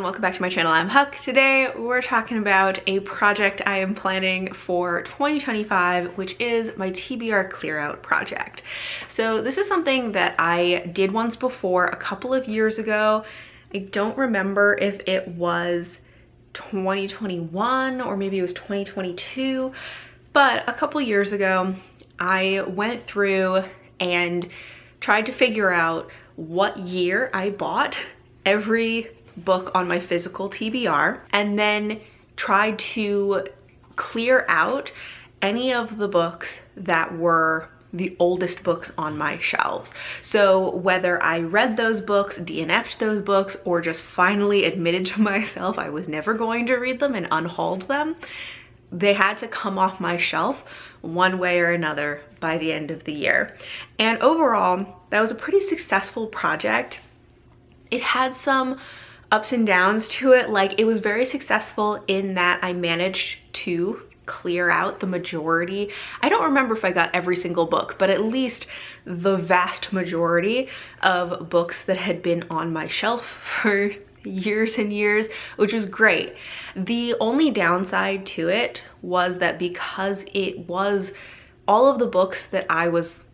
welcome back to my channel. I'm Huck. Today we're talking about a project I am planning for 2025, which is my TBR Clear Out Project. So this is something that I did once before a couple of years ago. I don't remember if it was 2021 or maybe it was 2022, but a couple years ago I went through and tried to figure out what year I bought every book on my physical TBR, and then tried to clear out any of the books that were the oldest books on my shelves. So whether I read those books, DNF'd those books, or just finally admitted to myself I was never going to read them and unhauled them, they had to come off my shelf one way or another by the end of the year. And overall, that was a pretty successful project. It had some ups and downs to it. Like, it was very successful in that I managed to clear out the majority. I don't remember if I got every single book, but at least the vast majority of books that had been on my shelf for years and years, which was great. The only downside to it was that because it was all of the books that I was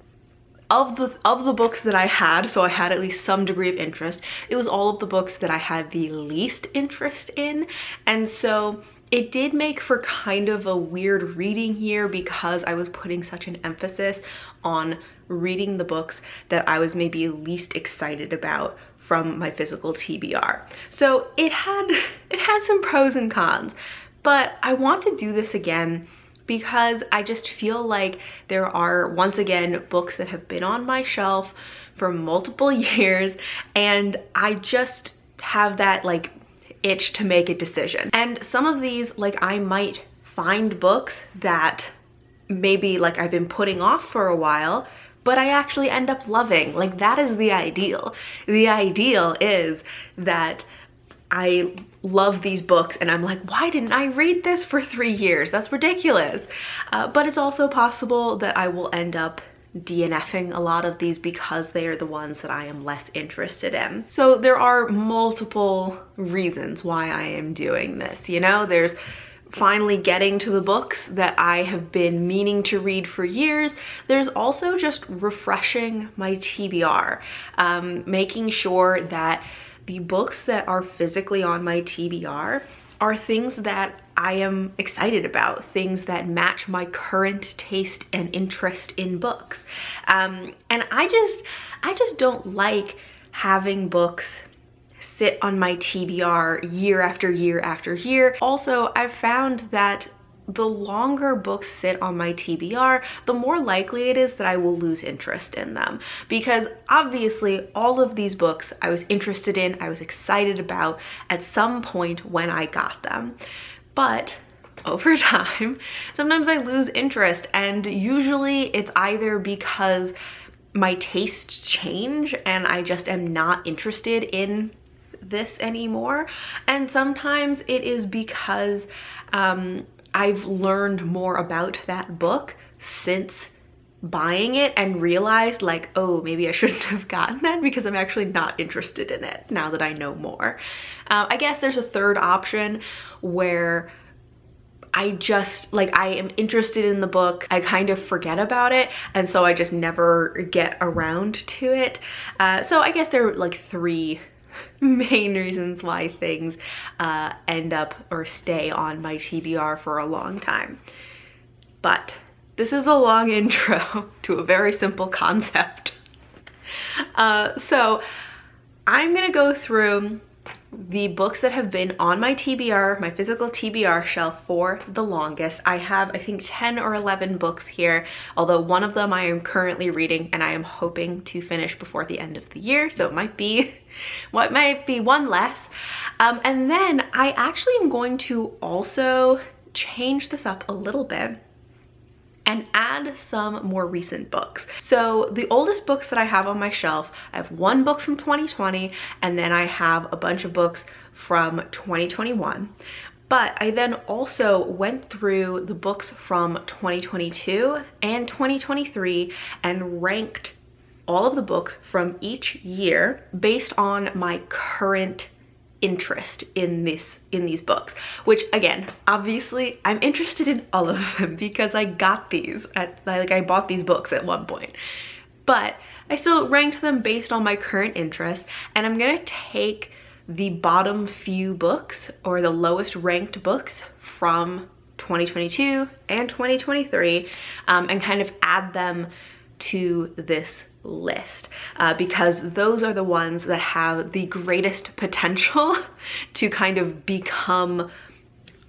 of the books that I had, so I had at least some degree of interest, it was all of the books that I had the least interest in. And so it did make for kind of a weird reading year because I was putting such an emphasis on reading the books that I was maybe least excited about from my physical TBR. So it had some pros and cons, but I want to do this again because I just feel like there are, once again, books that have been on my shelf for multiple years, and I just have that like itch to make a decision. And some of these, like, I might find books that maybe like I've been putting off for a while, but I actually end up loving. Like, that is the ideal. The ideal is that I love these books and I'm like, why didn't I read this for 3 years? That's ridiculous. But it's also possible that I will end up DNFing a lot of these because they are the ones that I am less interested in. So there are multiple reasons why I am doing this. You know, there's finally getting to the books that I have been meaning to read for years. There's also just refreshing my TBR, making sure that the books that are physically on my TBR are things that I am excited about, things that match my current taste and interest in books. And I just don't like having books sit on my TBR year after year after year. Also, I've found that the longer books sit on my TBR, the more likely it is that I will lose interest in them. Because obviously all of these books I was interested in, I was excited about at some point when I got them. But over time, sometimes I lose interest, and usually it's either because my tastes change and I just am not interested in this anymore, and sometimes it is because I've learned more about that book since buying it and realized, like, oh, maybe I shouldn't have gotten that because I'm actually not interested in it now that I know more. I guess there's a third option where I just, like, I am interested in the book, I kind of forget about it, and so I just never get around to it. So I guess there are like 3 main reasons why things end up or stay on my TBR for a long time. But this is a long intro to a very simple concept. So I'm gonna go through the books that have been on my TBR, my physical TBR shelf, for the longest. I have, I think, 10 or 11 books here, although one of them I am currently reading and I am hoping to finish before the end of the year, so it might be one less. And then I actually am going to also change this up a little bit and add some more recent books. So the oldest books that I have on my shelf, I have one book from 2020, and then I have a bunch of books from 2021. But I then also went through the books from 2022 and 2023 and ranked all of the books from each year based on my current interest in these books, which again, obviously I'm interested in all of them because I got these I bought these books at one point, but I still ranked them based on my current interest, and I'm gonna take the bottom few books or the lowest ranked books from 2022 and 2023 and kind of add them to this list because those are the ones that have the greatest potential to kind of become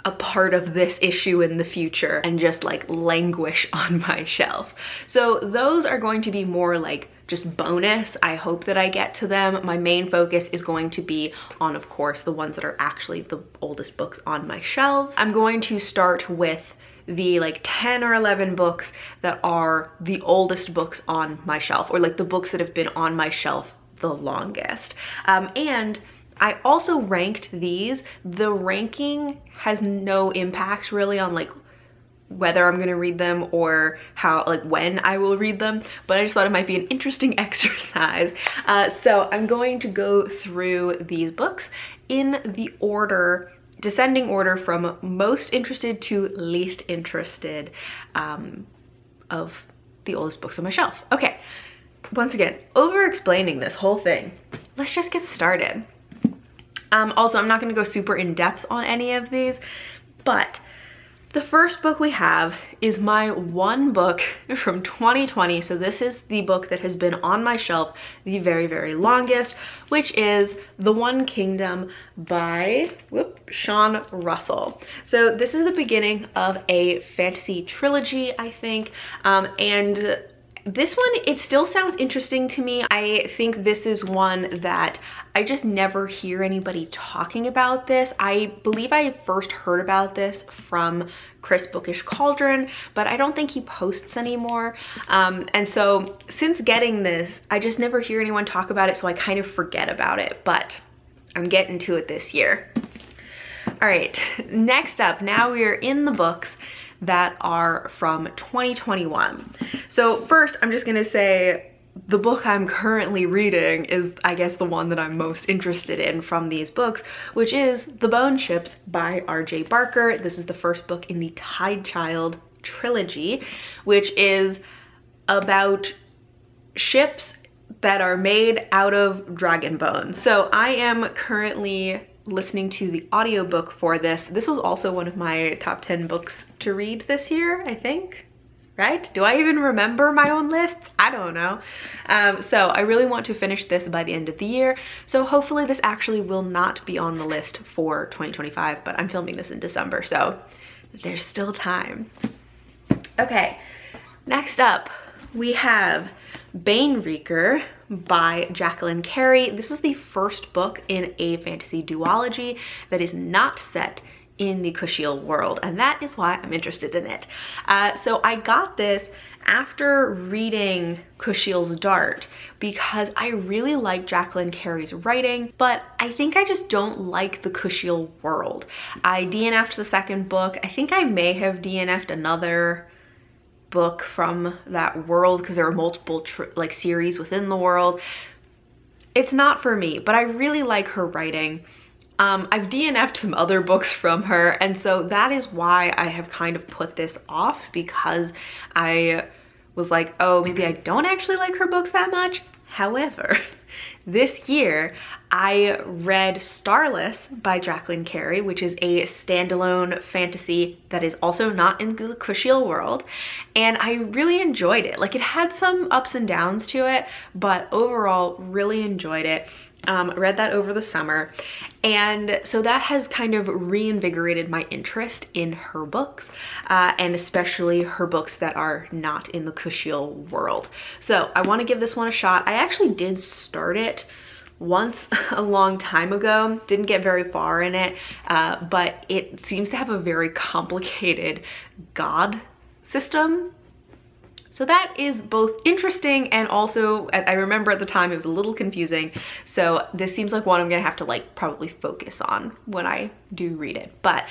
a part of this issue in the future and just like languish on my shelf. So those are going to be more like just bonus. I hope that I get to them. My main focus is going to be on, of course, the ones that are actually the oldest books on my shelves. I'm going to start with the like 10 or 11 books that are the oldest books on my shelf, or like the books that have been on my shelf the longest. And I also ranked these. The ranking has no impact really on like whether I'm gonna read them or how, like when I will read them, but I just thought it might be an interesting exercise. So I'm going to go through these books in the order, descending order from most interested to least interested of the oldest books on my shelf. Okay, once again, over explaining this whole thing, let's just get started. Also, I'm not gonna go super in depth on any of these, but the first book we have is my one book from 2020. So this is the book that has been on my shelf the very, very longest, which is The One Kingdom by Sean Russell. So this is the beginning of a fantasy trilogy, I think, and this one, it still sounds interesting to me. I think this is one that I just never hear anybody talking about this. I believe I first heard about this from Chris Bookish Cauldron, but I don't think he posts anymore. And so since getting this, I just never hear anyone talk about it, so I kind of forget about it, but I'm getting to it this year. All right, next up, now we are in the books that are from 2021. So first, I'm just gonna say the book I'm currently reading is, I guess, the one that I'm most interested in from these books, which is The Bone Ships by R.J. Barker. This is the first book in the Tide Child trilogy, which is about ships that are made out of dragon bones. So I am currently listening to the audiobook for this. This was also one of my top 10 books to read this year, I think, right? Do I even remember my own lists? I don't know. So I really want to finish this by the end of the year. So hopefully this actually will not be on the list for 2025, but I'm filming this in December, so there's still time. Okay, next up we have Banereeker by Jacqueline Carey. This is the first book in a fantasy duology that is not set in the Kushiel world, and that is why I'm interested in it. So I got this after reading Kushiel's Dart because I really like Jacqueline Carey's writing, but I think I just don't like the Kushiel world. I DNF'd the second book. I think I may have DNF'd another book from that world because there are multiple like series within the world. It's not for me, but I really like her writing. I've DNF'd some other books from her, and so that is why I have kind of put this off, because I was like, oh, maybe I don't actually like her books that much. However, this year I read Starless by Jacqueline Carey, which is a standalone fantasy that is also not in the Kushiel world, and I really enjoyed it. Like, it had some ups and downs to it, but overall really enjoyed it. Read that over the summer, and so that has kind of reinvigorated my interest in her books, and especially her books that are not in the Kushiel world. So I want to give this one a shot. I actually did start it once a long time ago, didn't get very far in it, but it seems to have a very complicated god system. So that is both interesting, and also, I remember at the time it was a little confusing. So this seems like one I'm gonna have to like probably focus on when I do read it. But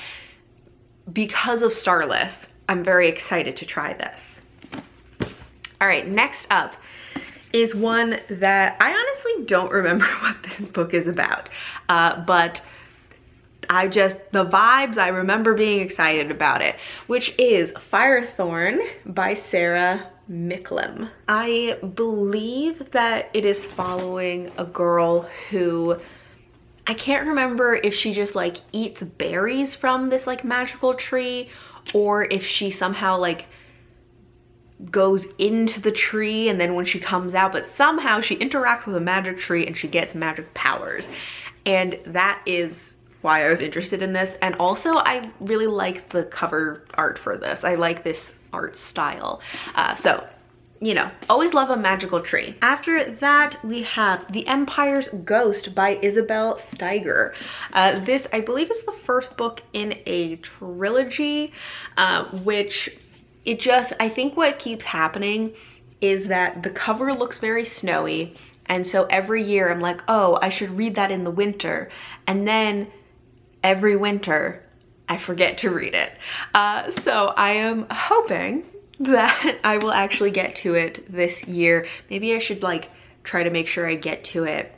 because of Starless, I'm very excited to try this. All right, next up is one that I honestly don't remember what this book is about, but the vibes, I remember being excited about it, which is Firethorn by Sarah Micklem. I believe that it is following a girl who, I can't remember if she just like eats berries from this like magical tree, or if she somehow like goes into the tree and then when she comes out, but somehow she interacts with a magic tree and she gets magic powers. And that is why I was interested in this. And also I really like the cover art for this. I like this art style. So, you know, always love a magical tree. After that, we have The Empire's Ghost by Isabel Steiger. This, I believe, is the first book in a trilogy, which I think what keeps happening is that the cover looks very snowy. And so every year I'm like, oh, I should read that in the winter. And then every winter I forget to read it. So I am hoping that I will actually get to it this year. Maybe I should like try to make sure I get to it.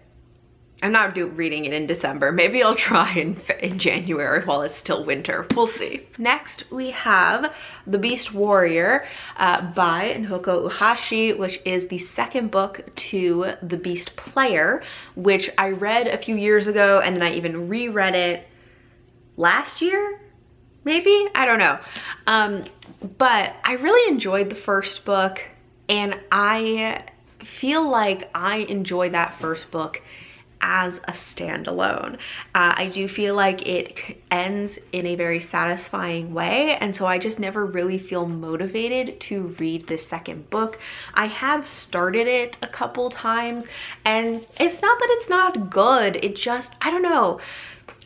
I'm not reading it in December. Maybe I'll try in January while it's still winter. We'll see. Next, we have The Beast Warrior by Nhoko Uhashi, which is the second book to The Beast Player, which I read a few years ago, and then I even reread it last year, maybe? I don't know. But I really enjoyed the first book, and I feel like I enjoyed that first book as a standalone. I do feel like it ends in a very satisfying way, and so I just never really feel motivated to read the second book. I have started it a couple times, and it's not that it's not good, it just, I don't know.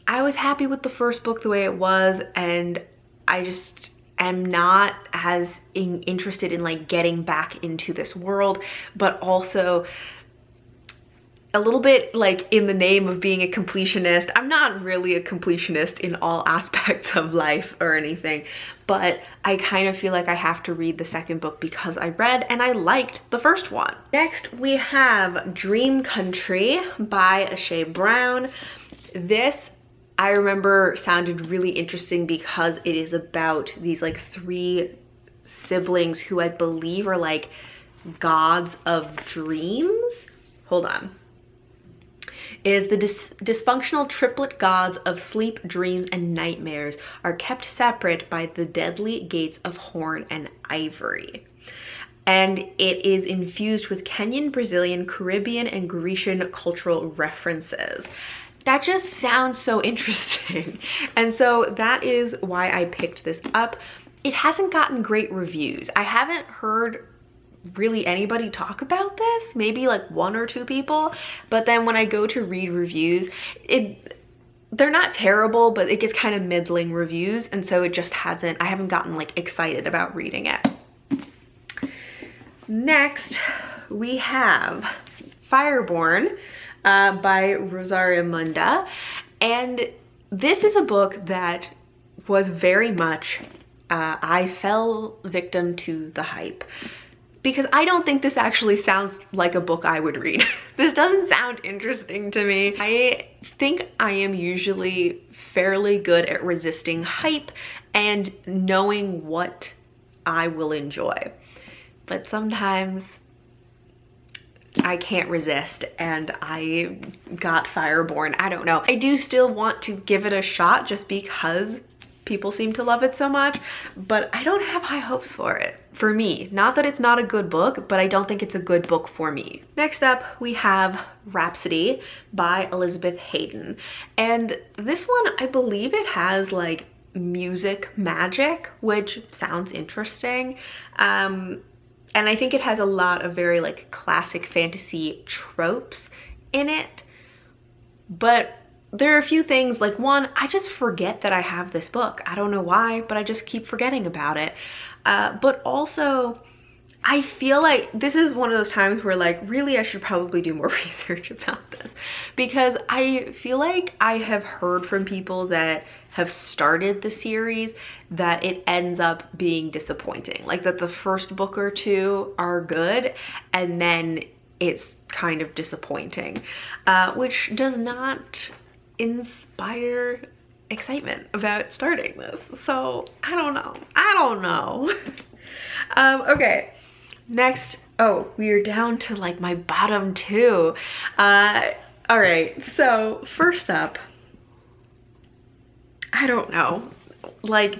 I was happy with the first book the way it was, and I just am not as interested in like getting back into this world, but also a little bit like in the name of being a completionist. I'm not really a completionist in all aspects of life or anything, but I kind of feel like I have to read the second book because I read and I liked the first one. Next, we have Dream Country by Ashay Brown. This, I remember, sounded really interesting because it is about these like three siblings who I believe are like gods of dreams. Hold on. Is the dysfunctional triplet gods of sleep, dreams, and nightmares are kept separate by the deadly gates of horn and ivory. And it is infused with Kenyan, Brazilian, Caribbean, and Grecian cultural references. That just sounds so interesting. And so that is why I picked this up. It hasn't gotten great reviews. I haven't heard really anybody talk about this, maybe like one or two people, but then when I go to read reviews, they're not terrible, but it gets kind of middling reviews, and so it just I haven't gotten like excited about reading it. Next, we have Fireborn by Rosaria Munda, and this is a book that was very much, I fell victim to the hype. Because I don't think this actually sounds like a book I would read. This doesn't sound interesting to me. I think I am usually fairly good at resisting hype and knowing what I will enjoy. But sometimes I can't resist, and I got Fireborn. I don't know. I do still want to give it a shot just because people seem to love it so much, but I don't have high hopes for it. For me, not that it's not a good book, but I don't think it's a good book for me. Next up, we have Rhapsody by Elizabeth Hayden. And this one, I believe it has like music magic, which sounds interesting. And I think it has a lot of very like classic fantasy tropes in it. But there are a few things, like one, I just forget that I have this book. I don't know why, but I just keep forgetting about it. But also, I feel like this is one of those times where like, really, I should probably do more research about this, because I feel like I have heard from people that have started the series that it ends up being disappointing. Like that the first book or two are good, and then it's kind of disappointing, which does not inspire excitement about starting this. So I don't know. Okay, next, oh, we are down to like my bottom two. All right, so first up, I don't know, like,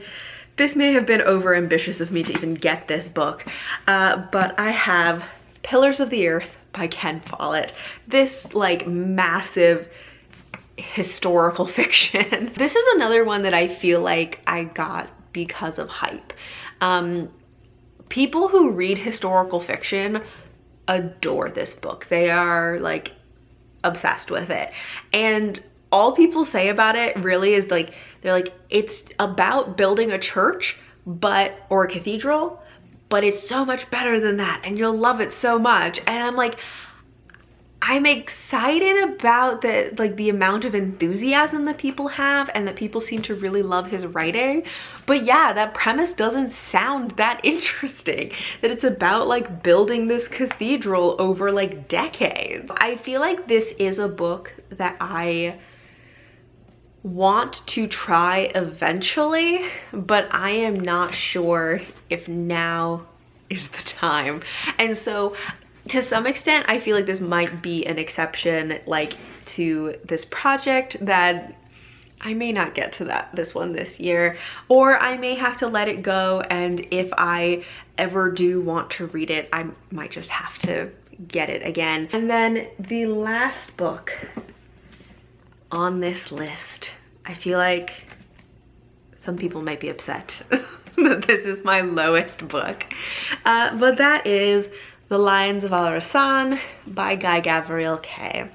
this may have been over ambitious of me to even get this book, but I have Pillars of the Earth by Ken Follett. This like massive historical fiction. This is another one that I feel like I got because of hype. People who read historical fiction adore this book. They are like obsessed with it. And all people say about it really is like, they're like, it's about building a church, or a cathedral, but it's so much better than that and you'll love it so much. And I'm like, I'm excited about the amount of enthusiasm that people have and that people seem to really love his writing. But yeah, that premise doesn't sound that interesting, that it's about like building this cathedral over like decades. I feel like this is a book that I want to try eventually, but I am not sure if now is the time. And so to some extent, I feel like this might be an exception, like, to this project, that I may not get to this one this year, or I may have to let it go, and if I ever do want to read it, I might just have to get it again. And then the last book on this list, I feel like some people might be upset that this is my lowest book, but that is The Lions of Algar by Guy Gavriel Kay.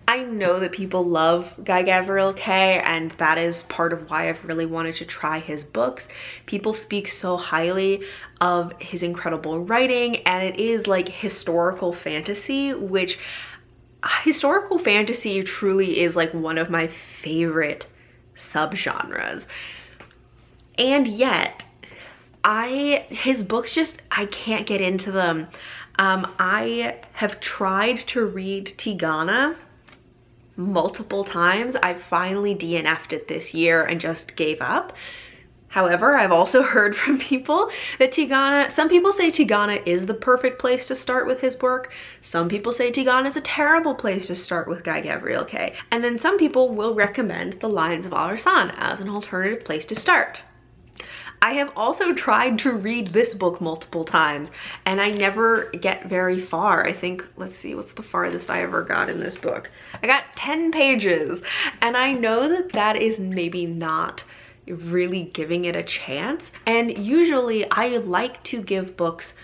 I know that people love Guy Gavriel Kay, and that is part of why I've really wanted to try his books. People speak so highly of his incredible writing, and it is like historical fantasy, which historical fantasy truly is like one of my favorite subgenres. And yet, his books just, I can't get into them. I have tried to read Tigana multiple times. I finally DNF'd it this year and just gave up. However, I've also heard from people that some people say Tigana is the perfect place to start with his work. Some people say Tigana is a terrible place to start with Guy Gavriel Kay. And then some people will recommend The Lions of Algar as an alternative place to start. I have also tried to read this book multiple times, and I never get very far. I think, let's see, what's the farthest I ever got in this book? I got 10 pages, and I know that that is maybe not really giving it a chance. And usually I like to give books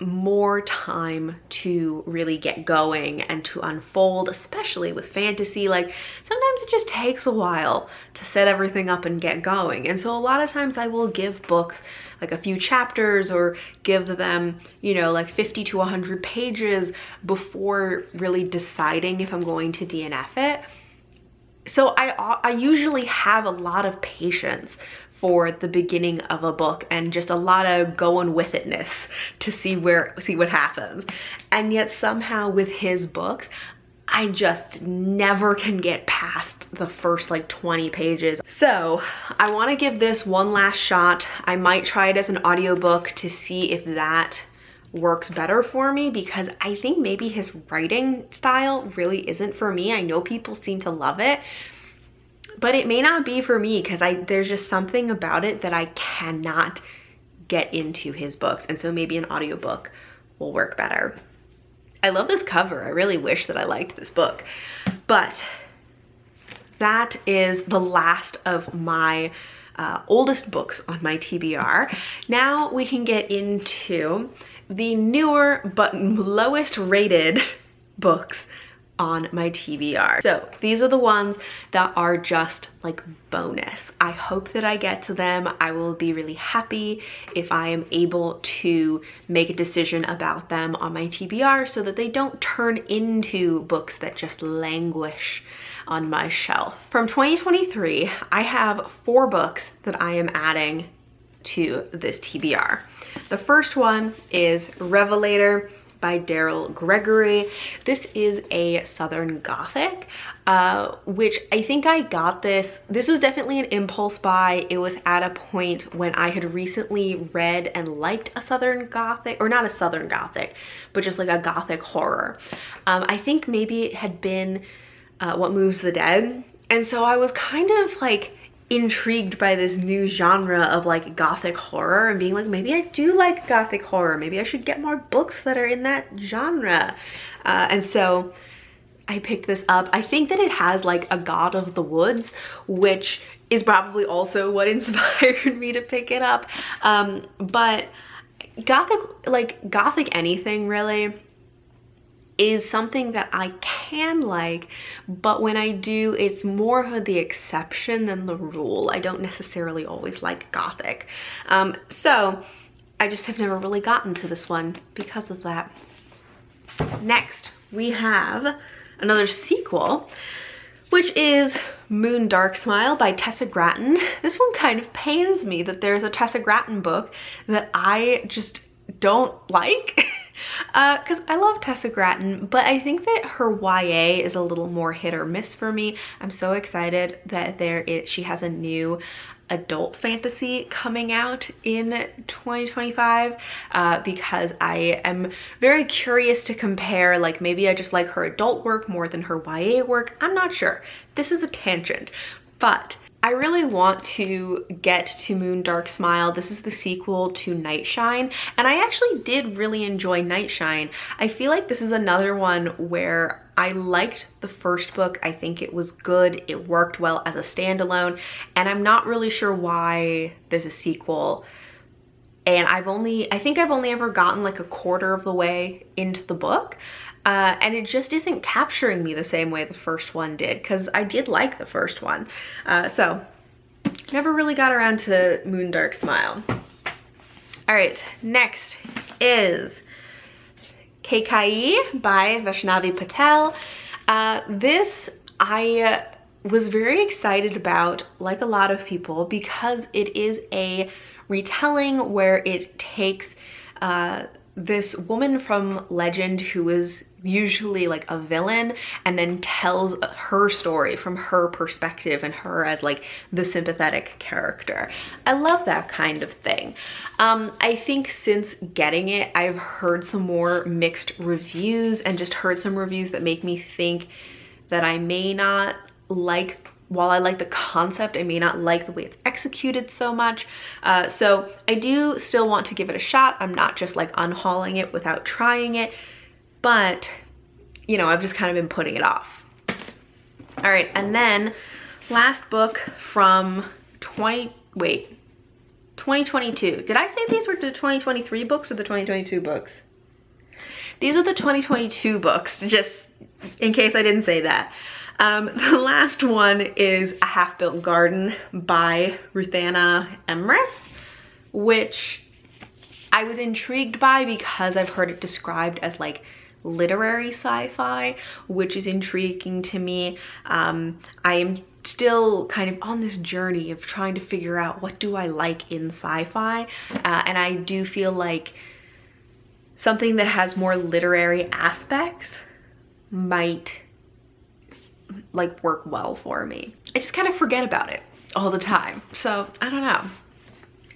more time to really get going and to unfold, especially with fantasy. Like, sometimes it just takes a while to set everything up and get going. And so a lot of times I will give books like a few chapters, or give them, you know, like 50 to 100 pages before really deciding if I'm going to DNF it. So I usually have a lot of patience for the beginning of a book, and just a lot of going with itness to see what happens. And yet somehow with his books, I just never can get past the first like 20 pages. So I want to give this one last shot. I might try it as an audiobook to see if that works better for me, because I think maybe his writing style really isn't for me. I know people seem to love it, but it may not be for me, because there's just something about it that I cannot get into his books. And so maybe an audiobook will work better. I love this cover. I really wish that I liked this book. But that is the last of my oldest books on my TBR. Now we can get into the newer but lowest rated books on my TBR. So these are the ones that are just like bonus. I hope that I get to them. I will be really happy if I am able to make a decision about them on my TBR, so that they don't turn into books that just languish on my shelf. From 2023, I have 4 books that I am adding to this TBR. The first one is Revelator by Daryl Gregory. This is a Southern Gothic, which I think I got this was definitely an impulse buy. It was at a point when I had recently read and liked a Southern Gothic, or not a Southern Gothic, but just like a Gothic horror. I think maybe it had been What Moves the Dead. And so I was kind of like intrigued by this new genre of like Gothic horror and being like, maybe I do like Gothic horror. Maybe I should get more books that are in that genre. And so I picked this up. I think that it has like a God of the Woods, which is probably also what inspired me to pick it up. But Gothic anything really is something that I can like, but when I do, it's more of the exception than the rule. I don't necessarily always like Gothic. So I just have never really gotten to this one because of that. Next, we have another sequel, which is Moon Dark Smile by Tessa Gratton. This one kind of pains me that there's a Tessa Gratton book that I just don't like. Because I love Tessa Gratton, but I think that her YA is a little more hit or miss for me. I'm so excited that she has a new adult fantasy coming out in 2025 because I am very curious to compare. Like, maybe I just like her adult work more than her YA work. I'm not sure. This is a tangent, but I really want to get to Moon Dark Smile. This is the sequel to Nightshine, and I actually did really enjoy Nightshine. I feel like this is another one where I liked the first book. I think it was good. It worked well as a standalone, and I'm not really sure why there's a sequel. And I think I've only ever gotten like a quarter of the way into the book. And it just isn't capturing me the same way the first one did, because I did like the first one. So never really got around to Moon Dark Smile. All right, next is Kekai by Vaishnavi Patel. This I was very excited about, like a lot of people, because it is a retelling where it takes this woman from legend who is usually like a villain and then tells her story from her perspective and her as like the sympathetic character. I love that kind of thing. I think since getting it, I've heard some more mixed reviews and just heard some reviews that make me think that I may not like, while I like the concept, I may not like the way it's executed so much. So I do still want to give it a shot. I'm not just like unhauling it without trying it, but you know, I've just kind of been putting it off. All right, and then last book from 2022. Did I say these were the 2023 books or the 2022 books? These are the 2022 books, just in case I didn't say that. The last one is A Half-Built Garden by Ruthanna Emrys, which I was intrigued by because I've heard it described as like literary sci-fi, which is intriguing to me. I am still kind of on this journey of trying to figure out what do I like in sci-fi, and I do feel like something that has more literary aspects might like work well for me. I just kind of forget about it all the time, so I don't know.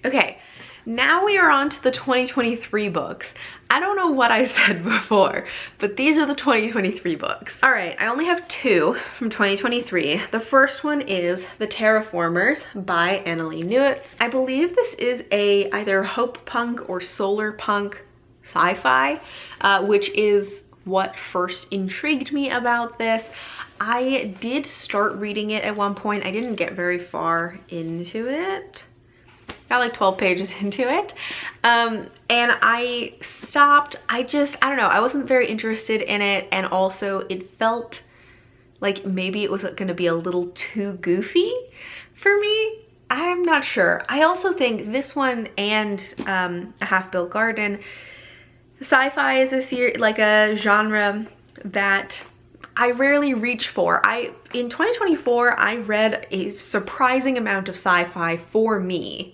Okay, now we are on to the 2023 books. I don't know what I said before, but these are the 2023 books. All right, I only have two from 2023. The first one is The Terraformers by Annalee Newitz. I believe this is a either hope punk or solar punk sci-fi, which is what first intrigued me about this. I did start reading it at one point. I didn't get very far into it. Got like 12 pages into it. And I stopped. I don't know. I wasn't very interested in it. And also it felt like maybe it was going to be a little too goofy for me. I'm not sure. I also think this one and A Half-Built Garden, sci-fi is a genre that I rarely reach for. In 2024, I read a surprising amount of sci-fi for me.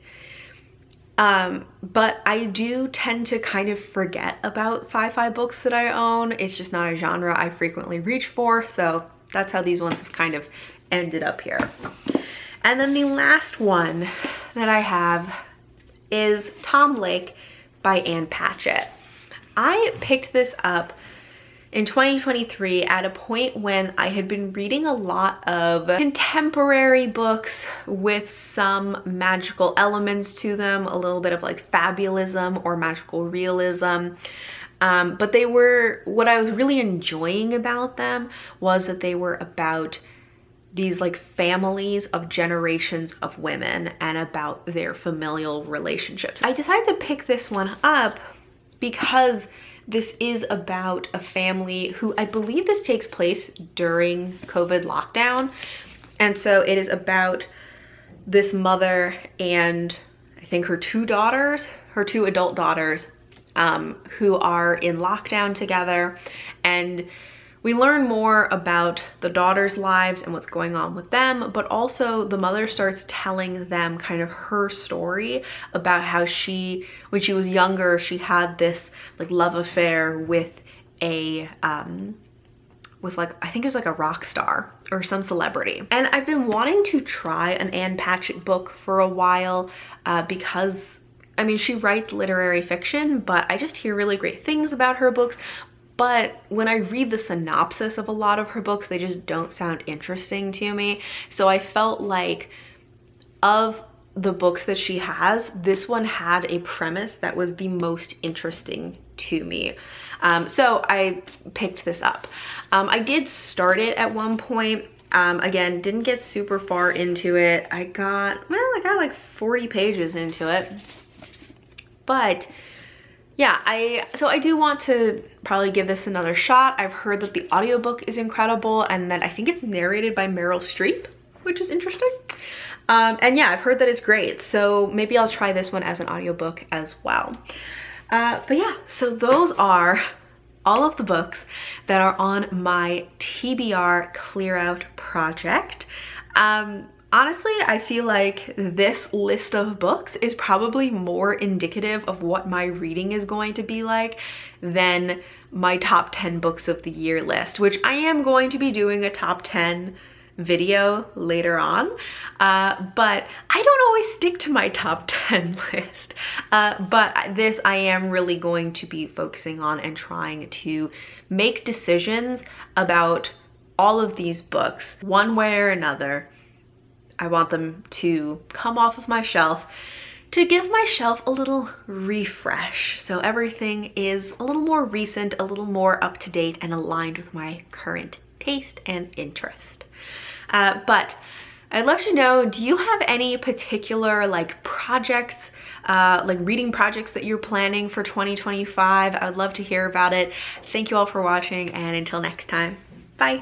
But I do tend to kind of forget about sci-fi books that I own. It's just not a genre I frequently reach for, so that's how these ones have kind of ended up here. And then the last one that I have is Tom Lake by Ann Patchett. I picked this up in 2023 at a point when I had been reading a lot of contemporary books with some magical elements to them, a little bit of like fabulism or magical realism. But they were, what I was really enjoying about them was that they were about these like families of generations of women and about their familial relationships. I decided to pick this one up because this is about a family who, I believe this takes place during COVID lockdown. And so it is about this mother and I think her two adult daughters, who are in lockdown together. And we learn more about the daughters' lives and what's going on with them, but also the mother starts telling them kind of her story about how she, when she was younger, she had this like love affair with a, with like, I think it was like a rock star or some celebrity. And I've been wanting to try an Ann Patchett book for a while because, I mean, she writes literary fiction, but I just hear really great things about her books. But when I read the synopsis of a lot of her books, they just don't sound interesting to me. So I felt like of the books that she has, this one had a premise that was the most interesting to me. So I picked this up. I did start it at one point. Again, didn't get super far into it. I got like 40 pages into it. But yeah, I do want to probably give this another shot. I've heard that the audiobook is incredible and that I think it's narrated by Meryl Streep, which is interesting. And yeah, I've heard that it's great. So maybe I'll try this one as an audiobook as well. But yeah, so those are all of the books that are on my TBR Clear Out project. Honestly, I feel like this list of books is probably more indicative of what my reading is going to be like than my top 10 books of the year list, which I am going to be doing a top 10 video later on, but I don't always stick to my top 10 list. But this I am really going to be focusing on and trying to make decisions about all of these books one way or another. I want them to come off of my shelf to give my shelf a little refresh. So everything is a little more recent, a little more up to date and aligned with my current taste and interest. But I'd love to know, do you have any particular like projects, like reading projects that you're planning for 2025? I would love to hear about it. Thank you all for watching, and until next time, bye.